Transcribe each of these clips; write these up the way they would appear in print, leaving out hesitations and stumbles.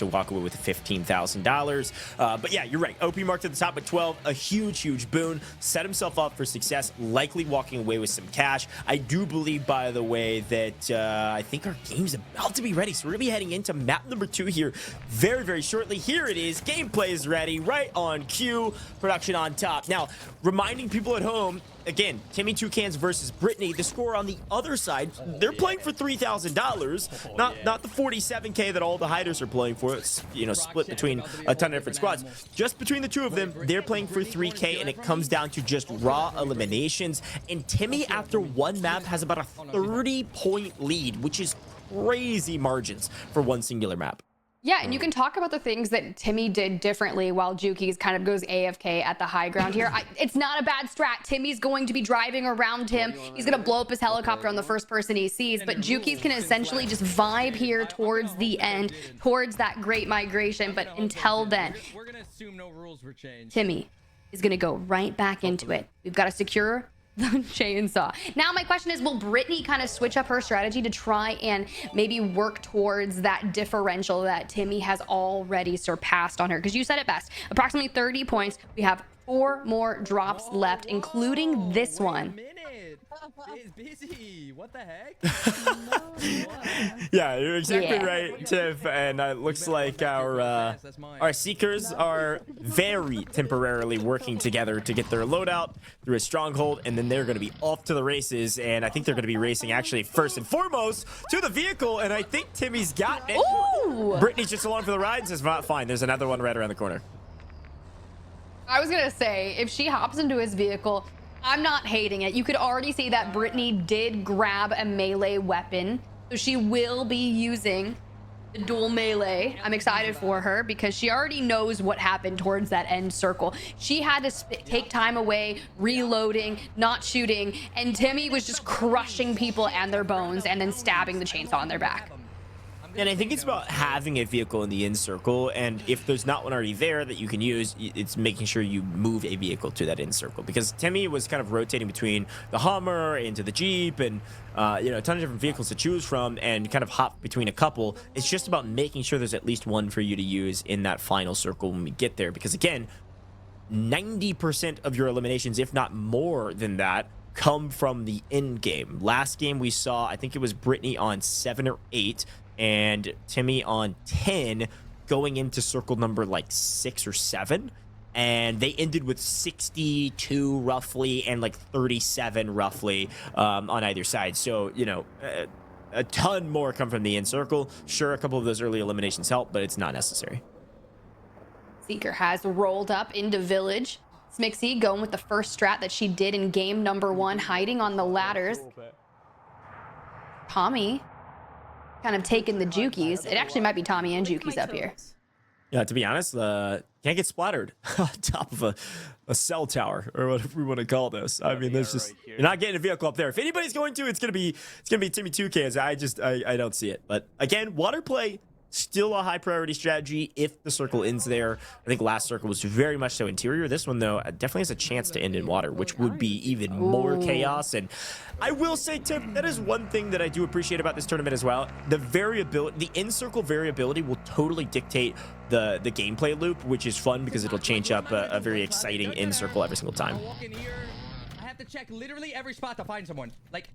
to walk away with $15,000. But yeah, you're right. OP marked at the top at 12, a huge boon. Set himself up for success, likely walking away with some cash. I do believe, by the way, that I think our game's about to be ready. So we're gonna be heading into map number 2 here very shortly. Here it is. Gameplay is ready, right on cue. Production on top. Now, reminding people at home, again, Timmy Two Cans versus Brittany. The score on the other side, they're playing for $3,000, not the 47K that all the hiders are playing for. It's, you know, split between a ton of different squads. Just between the two of them, they're playing for 3K, and it comes down to just raw eliminations. And Timmy, after one map, has about a 30-point lead, which is crazy margins for one singular map. Yeah, and you can talk about the things that Timmy did differently while Juki's kind of goes AFK at the high ground here. It's not a bad strat. Timmy's going to be driving around him. He's going to blow up his helicopter on the first person he sees, but Juki's can essentially just vibe here towards the end, towards that great migration. But until then, Timmy is going to go right back into it. We've got to secure the chainsaw. Now my question is, will Brittany kind of switch up her strategy to try and maybe work towards that differential that Timmy has already surpassed on her? Because you said it best, approximately 30 points. We have 4 more drops left, including this one. It's busy. What the heck? Yeah, you're exactly right, Tiff. And it looks like our seekers are very temporarily working together to get their loadout through a stronghold, and then they're going to be off to the races. And I think they're going to be racing actually first and foremost to the vehicle. And I think Timmy's got it. Ooh. Brittany's just along for the ride. Says, not fine. There's another one right around the corner. I was gonna say, if she hops into his vehicle, I'm not hating it. You could already see that Brittany did grab a melee weapon, so she will be using the dual melee. I'm excited for her because she already knows what happened towards that end circle. She had to take time away, reloading, not shooting, and Timmy was just crushing people and their bones and then stabbing the chainsaw on their back. And I think it's about having a vehicle in the in circle, and if there's not one already there that you can use, it's making sure you move a vehicle to that in circle. Because Timmy was kind of rotating between the Hummer into the Jeep and you know, a ton of different vehicles to choose from, and kind of hop between a couple. It's just about making sure there's at least one for you to use in that final circle when we get there. Because again, 90% of your eliminations, if not more than that, come from the end game. Last game we saw, I think it was Brittany on 7 or 8. And Timmy on 10, going into circle number like 6 or 7, and they ended with 62 roughly and like 37 roughly on either side. So, you know, a ton more come from the in circle. Sure, a couple of those early eliminations help, but it's not necessary. Seeker has rolled up into Village. Smixy going with the first strat that she did in game number 1, hiding on the ladders. Tommy kind of taking the Jukies. It actually might be Tommy and Jukies up here. Yeah, to be honest, can't get splattered on top of a cell tower, or whatever we want to call this. I mean, there's just, you're not getting a vehicle up there. If anybody's going to, it's gonna be Timmy 2Ks. I don't see it. But again, water play, still a high priority strategy if the circle ends there. I think last circle was very much so interior. This one, though, definitely has a chance to end in water, which would be even more chaos. And I will say, Tim, that is one thing that I do appreciate about this tournament as well. The variability, the in-circle variability will totally dictate the gameplay loop, which is fun because it'll change up a very exciting in-circle every single time. I have to check literally every spot to find someone. Like,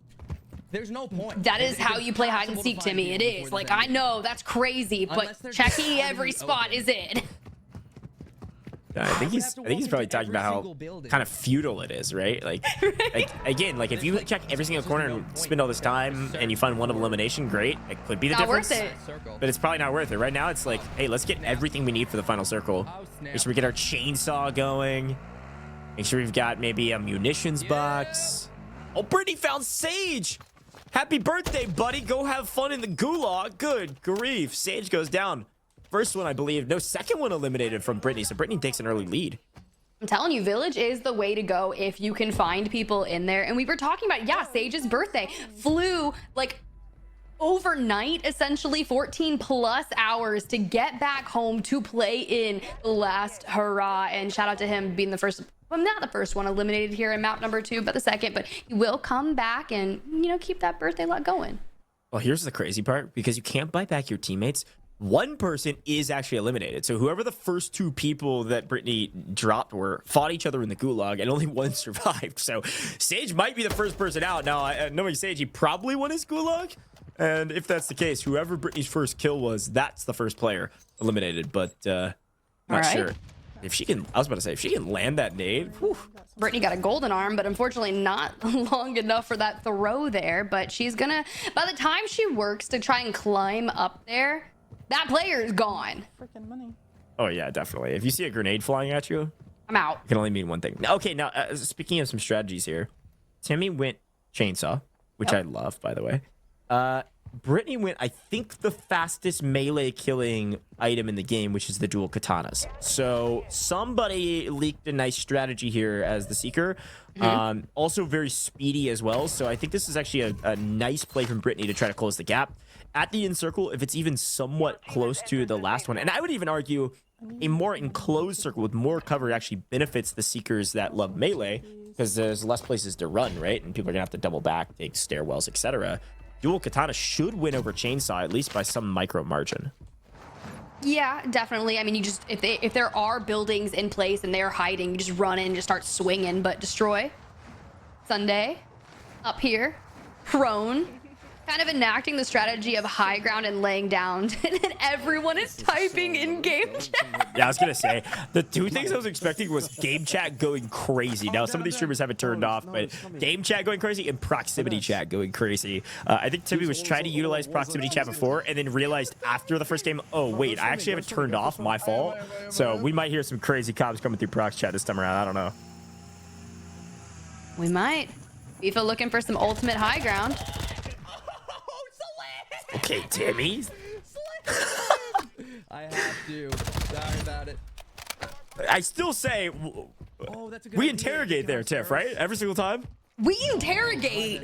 there's no point. That is how you play hide and seek, Timmy. It is. Like, I know that's crazy, but checking every spot is it. I think he's probably talking about how kind of futile it is, right? Like again, like if you check every single corner and spend all this time and you find one elimination, great. It could be the difference. Not worth it. But it's probably not worth it. Right now, it's like, hey, let's get everything we need for the final circle. Make sure we get our chainsaw going. Make sure we've got maybe a munitions box. Oh, Brittany found Sage. Happy birthday, buddy. Go have fun in the gulag. Good grief. Sage goes down. First one, I believe. No, second one eliminated from Brittany. So Brittany takes an early lead. I'm telling you, Village is the way to go if you can find people in there. And we were talking about, yeah, Sage's birthday. Flew like overnight, essentially 14 plus hours to get back home to play in the last Hurrah. And shout out to him being the first, well, not the first one eliminated here in map number 2, but the second. But he will come back and, you know, keep that birthday luck going. Well, here's the crazy part, because you can't buy back your teammates. one person is actually eliminated. So whoever the first two people that Brittany dropped were fought each other in the gulag, and only one survived. So Sage might be the first person out. Now, knowing Sage, he probably won his gulag. And if that's the case, whoever Brittany's first kill was, that's the first player eliminated. But not sure. If she can, I was about to say, if she can land that nade, whew. Brittany got a golden arm, but unfortunately not long enough for that throw there. But she's gonna, by the time she works to try and climb up there, that player is gone. Freaking money. Oh yeah, definitely. If you see a grenade flying at you, I'm out. it can only mean one thing. Okay, now speaking of some strategies here, Timmy went chainsaw, which I love, by the way. Brittany went, I think, the fastest melee killing item in the game, which is the dual katanas. So somebody leaked a nice strategy here as the Seeker. Also very speedy as well. So I think this is actually a nice play from Brittany to try to close the gap. At the in circle, if it's even somewhat close to the last one, and I would even argue a more enclosed circle with more cover actually benefits the Seekers that love melee, because there's less places to run, right? And people are gonna have to double back, take stairwells, etc. Dual katana should win over chainsaw, at least by some micro margin. Yeah, definitely. I mean, you just, if there are buildings in place and they're hiding, you just run in and just start swinging. But destroy Sunday up here, prone, kind of enacting the strategy of high ground and laying down. And then everyone is typing in game chat. Yeah, I was gonna say the two things I was expecting was game chat going crazy. Now some of these streamers have it turned off, but game chat going crazy and proximity chat going crazy. I think Timmy was trying to utilize proximity chat before and then realized after the first game, oh wait, I actually have it turned off, my fault. So we might hear some crazy comms coming through prox chat this time around. I don't know. We might. FIFA looking for some ultimate high ground. Okay, Timmy. I have to. Sorry about it. I still say That's a good we idea. interrogate there, Tiff, right? Every single time. We interrogate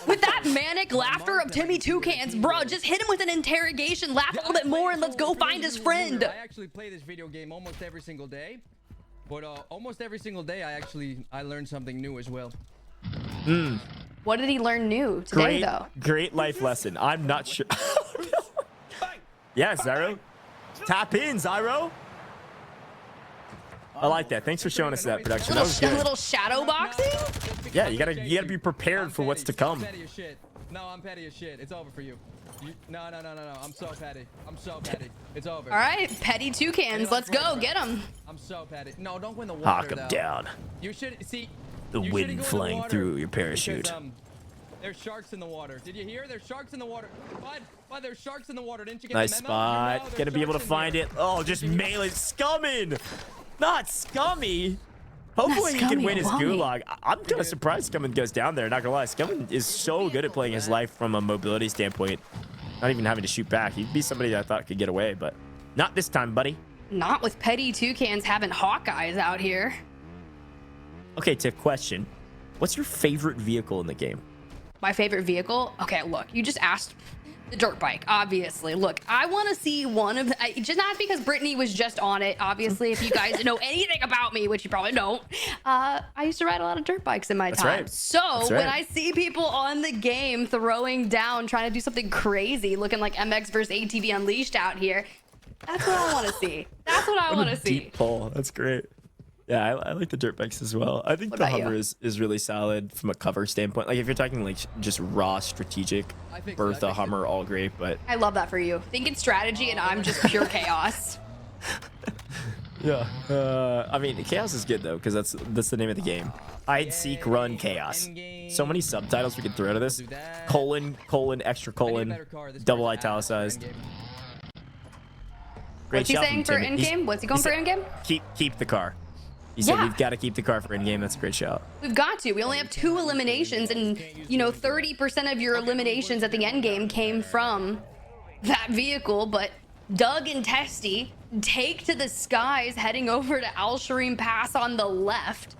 with that manic laughter of Timmy Toucans, bro. Just hit him with an interrogation, laugh a little bit more, and let's go find his friend. I actually play this video game almost every single day, but almost every single day I learned something new as well. What did he learn new today, though? Great life lesson. I'm not sure. Yeah, Zyro. Tap in, Zyro. I like that. Thanks for showing us that production. That was A good. little shadow boxing? Yeah, you gotta be prepared for what's to come. I'm petty as shit. No, I'm petty as shit. It's over for you. No. I'm so petty. I'm so petty. It's over. All right, petty toucans. Let's go. Get him. I'm so petty. No, don't go in the water. Hawk him though. down. You should see. The you wind shouldn't go in the flying water through your parachute. because, there's sharks in the water. Did you hear? There's sharks in the water. Bud, there's sharks in the water. Didn't you get Nice the memo? spot. No, Gonna be able to there's find sharks it. in here. Oh, just melee. Scumming. Not scummy. Hopefully he can scummy, win his wummy. gulag. I'm kind of surprised Scumming goes down there. Not gonna lie. Scumming is so good at playing his life from a mobility standpoint. Not even having to shoot back. He'd be somebody that I thought could get away, but not this time, buddy. Not with petty toucans having Hawkeyes out here. Okay, Tiff, question. What's your favorite vehicle in the game? My favorite vehicle? Okay, look, you just asked the dirt bike, obviously. Look, I want to see one of, just not because Brittany was just on it, obviously, if you guys know anything about me, which you probably don't. I used to ride a lot of dirt bikes in my time. Right. So That's when right. I see people on the game throwing down, trying to do something crazy, looking like MX versus ATV Unleashed out here, that's what I want to see. That's what I want to see. Deep pull. That's great. Yeah, I like the dirt bikes as well. I think What the about you? Hummer is really solid from a cover standpoint. Like if you're talking like just raw strategic, I think so, I Bertha, think so. Hummer, all great. But I love that for you. Thinking strategy and I'm just pure chaos. yeah, I mean chaos is good though because that's the name of the game. Hide, seek, run, chaos. So many subtitles we could throw to this: colon, extra colon, double italicized. Great What's he shot saying from for Timmy. in-game? What's he going for in-game? Keep the car. He said Yeah. we've got to keep the car for in-game. That's a great shot. We've got to. We only have 2 eliminations, and, you know, 30% of your eliminations at the end game came from that vehicle. But Doug and Testy take to the skies, heading over to Al Shireen Pass on the left.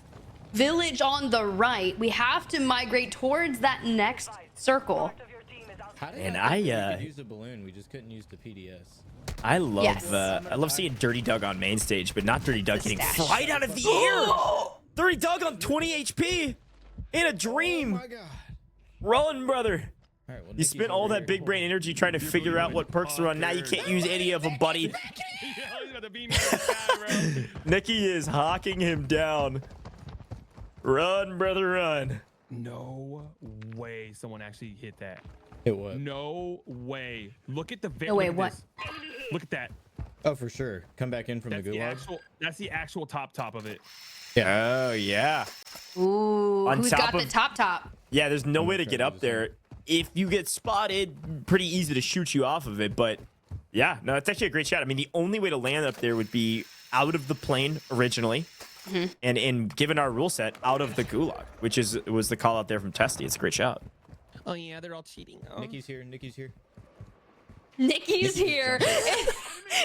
Village on the right. We have to migrate towards that next circle. How did And we could use the balloon? We just couldn't use the PDS. I love Yes. I love seeing Dirty Doug on main stage, but not Dirty Doug getting stash. fried out of the air. Dirty Doug on 20 HP in a dream. Oh my god. Run, brother. All right, well, You Nikki's spent over all that here. big brain energy trying to figure out what perks are on. Now you can't use any of them, buddy. Nikki is hawking him down. Run, brother, run. No way someone actually hit that. Hit what? No way. Look at the No way, what? Look at that. Oh, for sure. Come back in from That's the the gulag. actual top of it. Oh, yeah. Ooh, On who's top got the of- top? Yeah, there's no way to get up there. If you get spotted, pretty easy to shoot you off of it. But yeah, no, it's actually a great shot. I mean, the only way to land up there would be out of the plane originally. And given our rule set, out of the gulag, which was the call out there from Testy. It's a great shot. Oh yeah, they're all cheating. Oh. Nikki's here. Nikki's here. Nikki's here.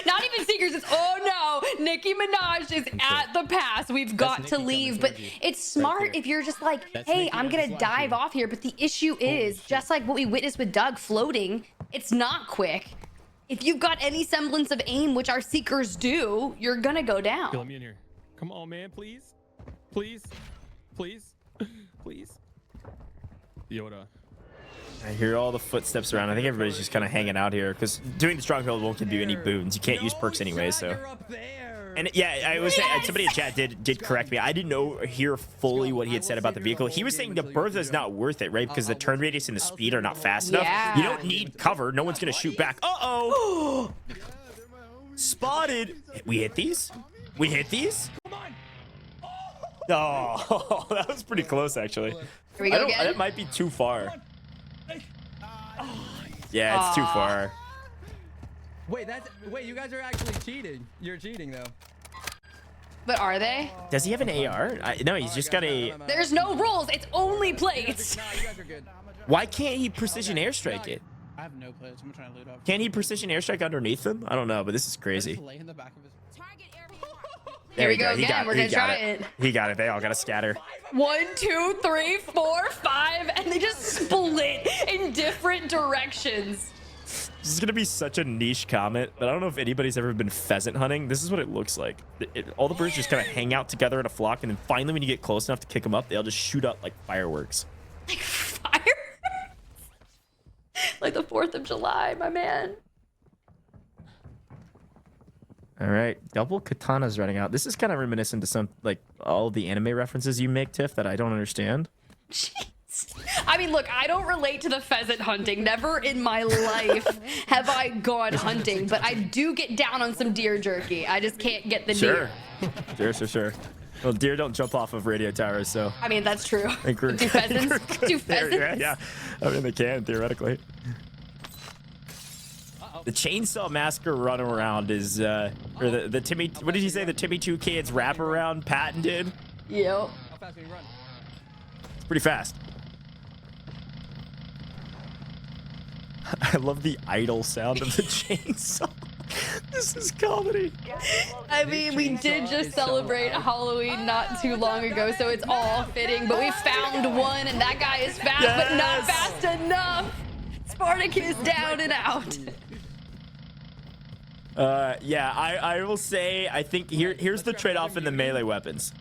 Not even Seekers. It's oh no. Nicki Minaj is at the pass. We've got Nikki to coming leave. But towards you. it's smart there. if you're just like, That's hey, Nikki I'm on gonna his dive live off here. But the issue is just like what we witnessed with Doug floating. It's not quick. If you've got any semblance of aim, which our Seekers do, you're gonna go Let down. me in here. Come on, man, please, please, please, please. Yoda. I hear all the footsteps around. I think everybody's just kind of hanging out here because doing the stronghold won't give you any boons. You can't use perks anyway, so. Up there. And yeah, I was saying, somebody in chat did correct me. I didn't hear fully what he had said about the vehicle. He was saying the berth is not worth it, right? Because the turn radius and the speed are not fast enough. Yeah. You don't need cover. No one's gonna shoot back. Uh-oh. Spotted. We hit these? We hit these? Oh, that was pretty close, actually. Here we go again. That might be too far. Yeah, it's too far. Wait, you guys are actually cheating. You're cheating though. But are they? Does he have an AR? No, he's just got a... There's no rules. It's only plates. Nah, you guys are good. Why can't he precision airstrike it? I have no plates. I'm trying to loot up. Can't he precision airstrike underneath them? I don't know, but this is Just crazy. lay in the back of his. Here we you go He again. got- We're he gonna got try it. He got it. They all got to scatter. 1, 2, 3, 4, 5, and they just split in different directions. This is going to be such a niche comment, but I don't know if anybody's ever been pheasant hunting. This is what it looks like. All the birds just kind of hang out together in a flock, and then finally when you get close enough to kick them up, they all just shoot up like fireworks. Like fire. Like the 4th of July, my man. All right, double katanas running out. This is kind of reminiscent to some, like, all the anime references you make, Tiff, that I don't understand. Jeez. I mean, look, I don't relate to the pheasant hunting. Never in my life have I gone hunting, but I do get down on some deer jerky. I just can't get the Sure. deer. Sure. Well, deer don't jump off of radio towers, so... I mean, that's true. I think we're Do good. pheasants? We're good Do there, pheasants? Yeah. I mean, they can, theoretically. The Chainsaw Massacre run around is, or the Timmy, what did you say? The Timmy 2 Kids wraparound patented? Yep. How fast can you run? It's pretty fast. I love the idle sound of the chainsaw. This is comedy. I mean, we did just celebrate Halloween not too long ago, so it's all fitting. But we found one, and that guy is fast, but not Yes! fast enough. Spartacus down and out. Yeah, I will say, I think here's the trade-off in the melee weapons.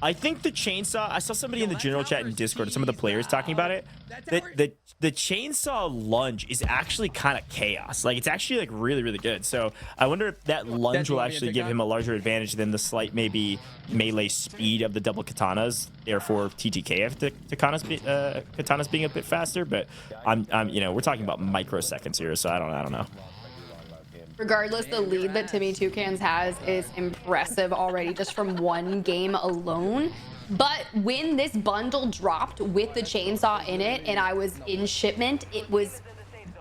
I think the chainsaw, I saw somebody in the general chat in Discord, some of the players talking about it, that the chainsaw lunge is actually kind of chaos. Like, it's actually, like, really, really good. So I wonder if that lunge will actually give him a larger advantage than the slight, maybe, melee speed of the double katanas. Therefore, TTK of the katanas being a bit faster. But you know, we're talking about microseconds here, so I don't know. Regardless, the lead that Timmy Toucans has is impressive already just from one game alone. But when this bundle dropped with the chainsaw in it and I was in shipment, it was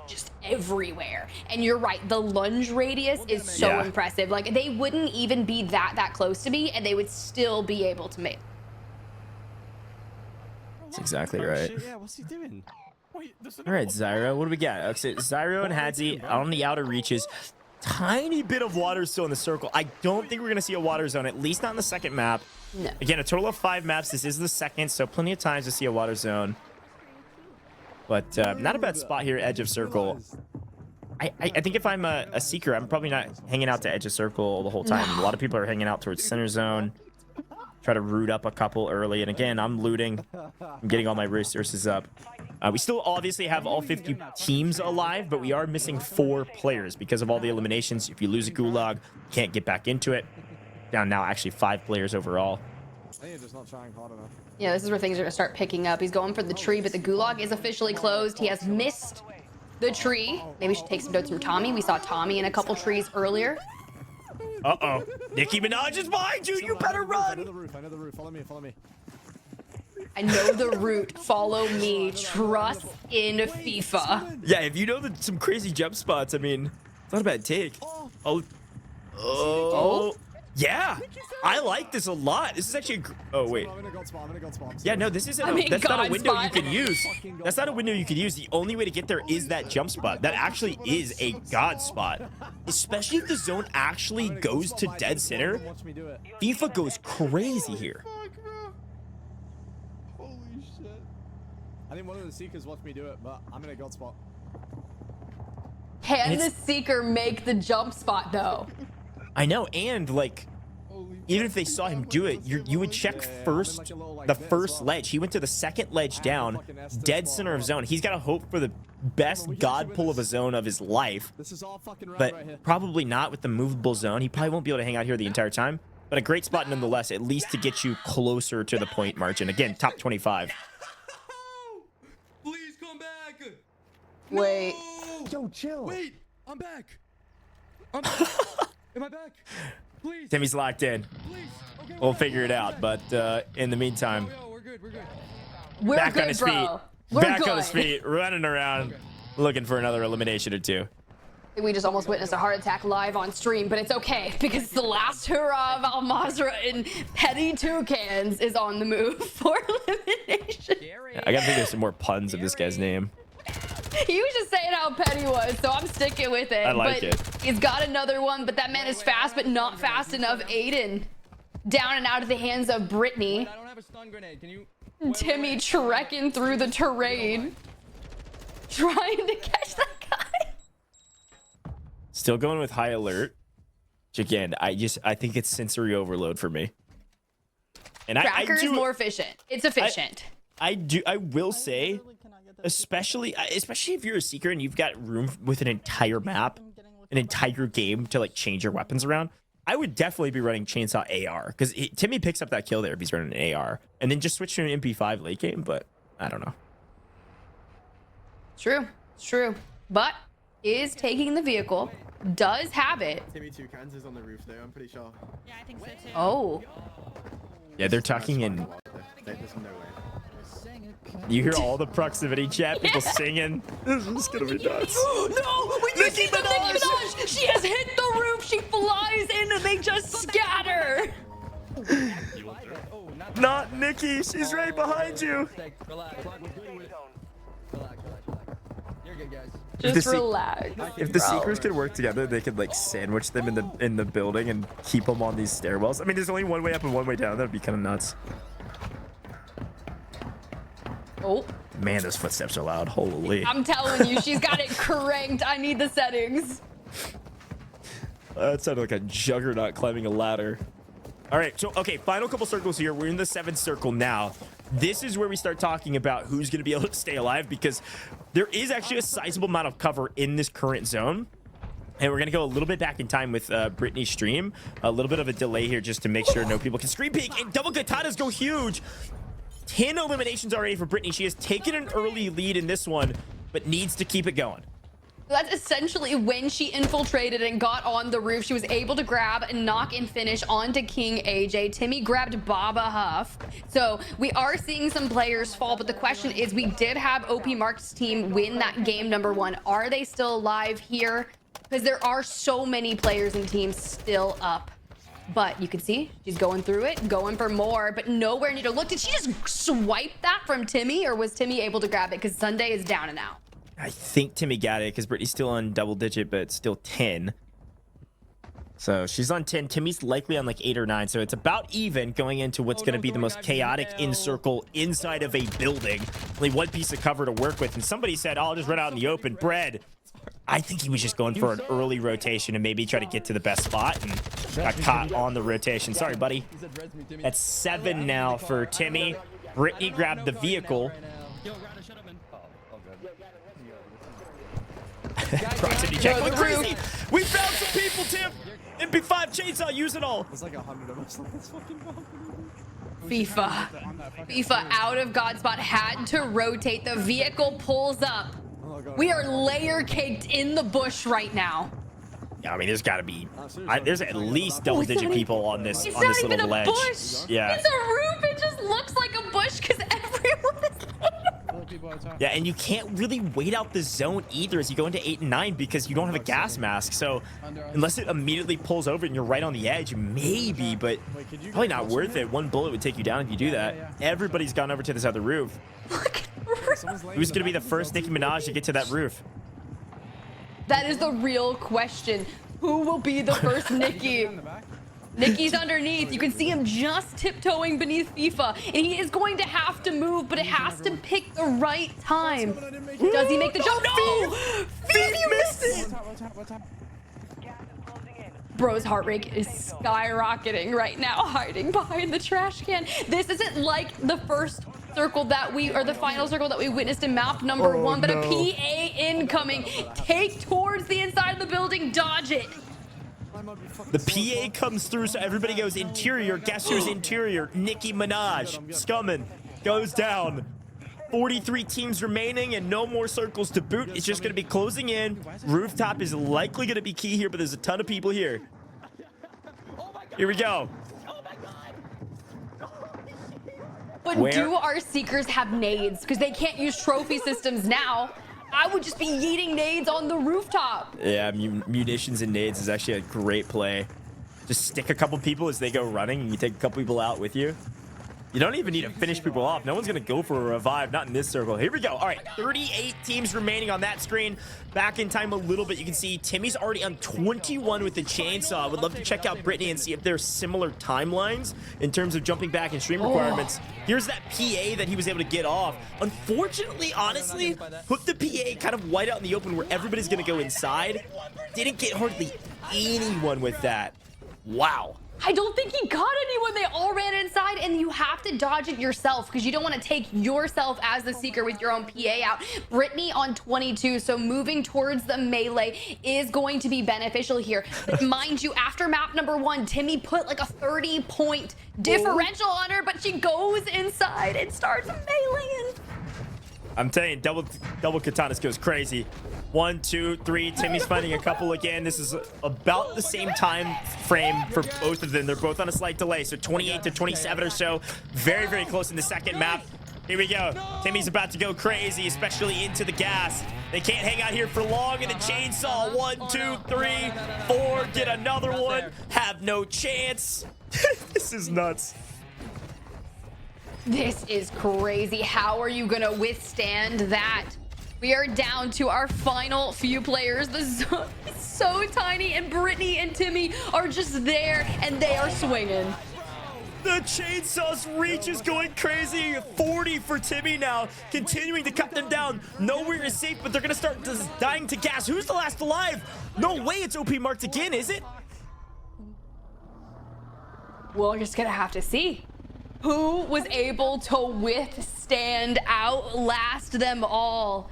just everywhere. And you're right, the lunge radius is so impressive. Like, they wouldn't even be that close to me and they would still be able to make. That's exactly right. Yeah, what's he doing? Wait, All right, Zyro, what do we got? Okay, Zyro and Hadzi on the outer reaches. Tiny bit of water still in the circle. I don't think we're going to see a water zone, at least not in the second map. No. Again, a total of 5 maps. This is the second, so plenty of times to see a water zone. But not a bad spot here, edge of circle. I think if I'm a seeker, I'm probably not hanging out to edge of circle the whole time. A lot of people are hanging out towards center zone. try to root up a couple early. And again, I'm looting. I'm getting all my resources up. We still obviously have all 50 teams alive, but we are missing 4 players because of all the eliminations. If you lose a gulag, can't get back into it. Down now actually 5 players overall. You're just not trying hard enough. Yeah, this is where things are gonna start picking up. He's going for the tree, but the gulag is officially closed. He has missed the tree. Maybe we should take some notes from Tommy. We saw Tommy in a couple trees earlier. Uh-oh. Nicki Minaj is behind you. You better I know run. the roof. I know the roof. Follow me. Follow me. I know the route. Follow me. Trust in FIFA. Yeah, if you know some crazy jump spots, I mean, it's not a bad take. Oh. Yeah, I like this a lot. This is actually oh wait. I'm in a gold spawn. I'm in a gold spawn. Yeah, no, this isn't. I mean, That's not a God window spot. you can use. That's not a window you can use. The only way to get there is that jump spot. That actually is a god spot. Especially if the zone actually goes to dead center. Watch me do it. FIFA goes crazy here. Fuck, bro. Holy shit. I think one of the seekers watched me do it, but I'm in a gold spot. Can the it's- seeker make the jump spot though? I know, and like, even if they saw him do it, you would check first the first ledge. He went to the second ledge down, dead center of zone. He's got to hope for the best god pull of a zone of his life, This is all fucking right here. but probably not with the movable zone. He probably won't be able to hang out here the entire time, but a great spot nonetheless, at least to get you closer to the point margin. Again, top 25. Please come back. Wait. Yo, chill. Wait, I'm back. I'm back. Am I back? Please. Timmy's locked in. Please. Okay, We'll figure it out, but in the meantime, Yo, we're good. We're good. We're back good, on his bro. feet. We're Back good. on his feet, running around, looking for another elimination or two. We just almost witnessed a heart attack live on stream, but it's okay because it's the last hurrah of Al Mazrah and Petty Toucans is on the move for elimination. I gotta think of some more puns of this guy's name. He was just saying how petty was, so I'm sticking with it. I like but it. He's got another one, but that man is fast, but not fast enough. Aydan down and out of the hands of Brittany. I don't have a stun grenade. Can you? Timmy trekking through the terrain, trying to catch that guy. Still going with high alert. Which again, I think it's sensory overload for me. And Tracker is do more efficient. It's efficient. I will say, especially if you're a seeker and you've got room with an entire map, an entire game to like change your weapons around, I would definitely be running chainsaw AR because Timmy picks up that kill there if he's running an AR, and then just switch to an MP5 late game. But I don't know. True. It's true. But is taking the vehicle, does have it. Timmy Toucans is on the roof there, I'm pretty sure. Yeah, I think so too. Oh. Yeah, they're talking in. There's no way. You hear all the proximity chat, people singing. This is gonna be nuts. No! We just see Nicki Minaj! She has hit the roof! She flies in and they just scatter! Not Nikki, she's right behind you. Relax. Relax. You're good, guys. Just relax. If the seekers could work together, they could like sandwich them in the building and keep them on these stairwells. I mean, there's only one way up and one way down. That'd be kind of nuts. Oh. Man, those footsteps are loud. Holy. I'm telling you, she's got it cranked. I need the settings. That sounded like a juggernaut climbing a ladder. All right, so, okay, final couple circles here. We're in the 7th circle now. This is where we start talking about who's going to be able to stay alive because there is actually a sizable amount of cover in this current zone. And we're going to go a little bit back in time with Brittany's stream. A little bit of a delay here just to make sure no people can stream peek. And double katanas go huge. 10 eliminations already for Brittany. She has taken an early lead in this one, but needs to keep it going. That's essentially when she infiltrated and got on the roof. She was able to grab and knock and finish onto King AJ. Timmy grabbed Baba Huff. So we are seeing some players fall, but the question is, we did have OP Mark's team win that game #1. Are they still alive here? Because there are so many players and teams still up. But you can see she's going through it, going for more, but nowhere near to look. Did she just swipe that from Timmy, or was Timmy able to grab it? Because Sunday is down and out. I think Timmy got it because Brittany's still on double digit, but still 10. So she's on 10. Timmy's likely on like 8 or 9. So it's about even going into what's going to be the most chaotic in circle inside of a building. Only one piece of cover to work with. And somebody said, I'll just run out in the open. Bread. I think he was just going for an early rotation and maybe try to get to the best spot and got caught on the rotation. Sorry, buddy. That's 7 now for Timmy. Brittany grabbed the vehicle. Proximity check going crazy. We found some people, Tim. MP5 chainsaw, use it all. There's like 100 of us. Like, this fucking FIFA out of God spot, had to rotate. The vehicle pulls up. We are layer caked in the bush right now. Yeah, I mean, there's got to be. There's at least double-digit people on this It's on not this even little a ledge. bush. Yeah. It's a roof. It just looks like a bush because everyone is there. Yeah, and you can't really wait out the zone either as you go into 8 and 9 because you don't have a gas mask. So unless it immediately pulls over and you're right on the edge, maybe, but probably not worth it. One bullet would take you down if you do that. Everybody's gone over to this other roof. Who's going to be the first Nicki Minaj to get to that roof? That is the real question. Who will be the first Nicki? Nicki's underneath. You can see him just tiptoeing beneath FIFA, and he is going to have to move, but it has to pick the right time. Does he make the jump? No! Thief, you missed it! Bro's heart rate is skyrocketing right now, hiding behind the trash can. This isn't like the first circle that the final circle that we witnessed in map number 1, but a PA incoming. Take towards the inside of the building, dodge it. The PA comes through, so everybody goes interior. Guess who's interior? Nicki Minaj. Scumming. Goes down. 43 teams remaining and no more circles to boot. It's just going to be closing in. Rooftop is likely going to be key here, but there's a ton of people here. Here we go. But do our Seekers have nades? Because they can't use trophy systems now. I would just be yeeting nades on the rooftop. Yeah, munitions and nades is actually a great play. Just stick a couple people as they go running and you take a couple people out with you. You don't even need to finish people off. No one's going to go for a revive, not in this circle. Here we go. All right, 38 teams remaining on that screen. Back in time a little bit, you can see Timmy's already on 21 with the chainsaw. I would love to check out Brittany and see if there's similar timelines in terms of jumping back and stream requirements. Here's that PA that he was able to get off. Unfortunately, honestly, put the PA kind of wide out in the open where everybody's going to go inside. Didn't get hardly anyone with that. Wow. I don't think he got anyone. They all ran inside, and you have to dodge it yourself because you don't want to take yourself as the Seeker with your own PA out. Brittany on 22, so moving towards the melee is going to be beneficial here. But mind you, after map number 1, Timmy put like a 30-point differential on her, but she goes inside and starts meleeing. I'm telling you, double katanas goes crazy. 1, 2, 3. Timmy's finding a couple again. This is about the same time frame for both of them. They're both on a slight delay, so 28 to 27 or so. Very, very close in the second map. Here we go. Timmy's about to go crazy, especially into the gas. They can't hang out here for long in the chainsaw. 1, 2, 3, 4. Get another one. Have no chance. This is nuts. This is crazy. How are you gonna withstand that? We are down to our final few players. The zone is so tiny, and Brittany and Timmy are just there, and they are swinging. The chainsaw's reach is going crazy. 40 for Timmy now, continuing to cut them down. Nowhere is safe, but they're gonna start dying to gas. Who's the last alive? No way it's OP marked again, is it? We're just gonna have to see who was able to withstand, outlast them all.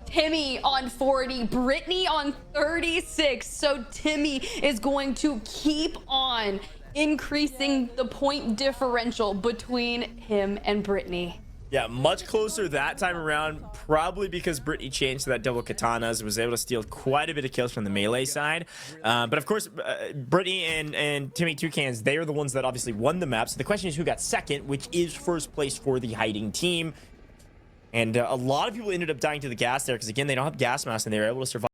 Timmy on 40, Brittany on 36. So Timmy is going to keep on increasing the point differential between him and Brittany. Yeah, much closer that time around, probably because Brittany changed to that double katanas, was able to steal quite a bit of kills from the melee side. But of course, Brittany and Timmy Toucans, they are the ones that obviously won the map. So the question is who got second, which is first place for the hiding team. And a lot of people ended up dying to the gas there because, again, they don't have gas masks and they were able to survive.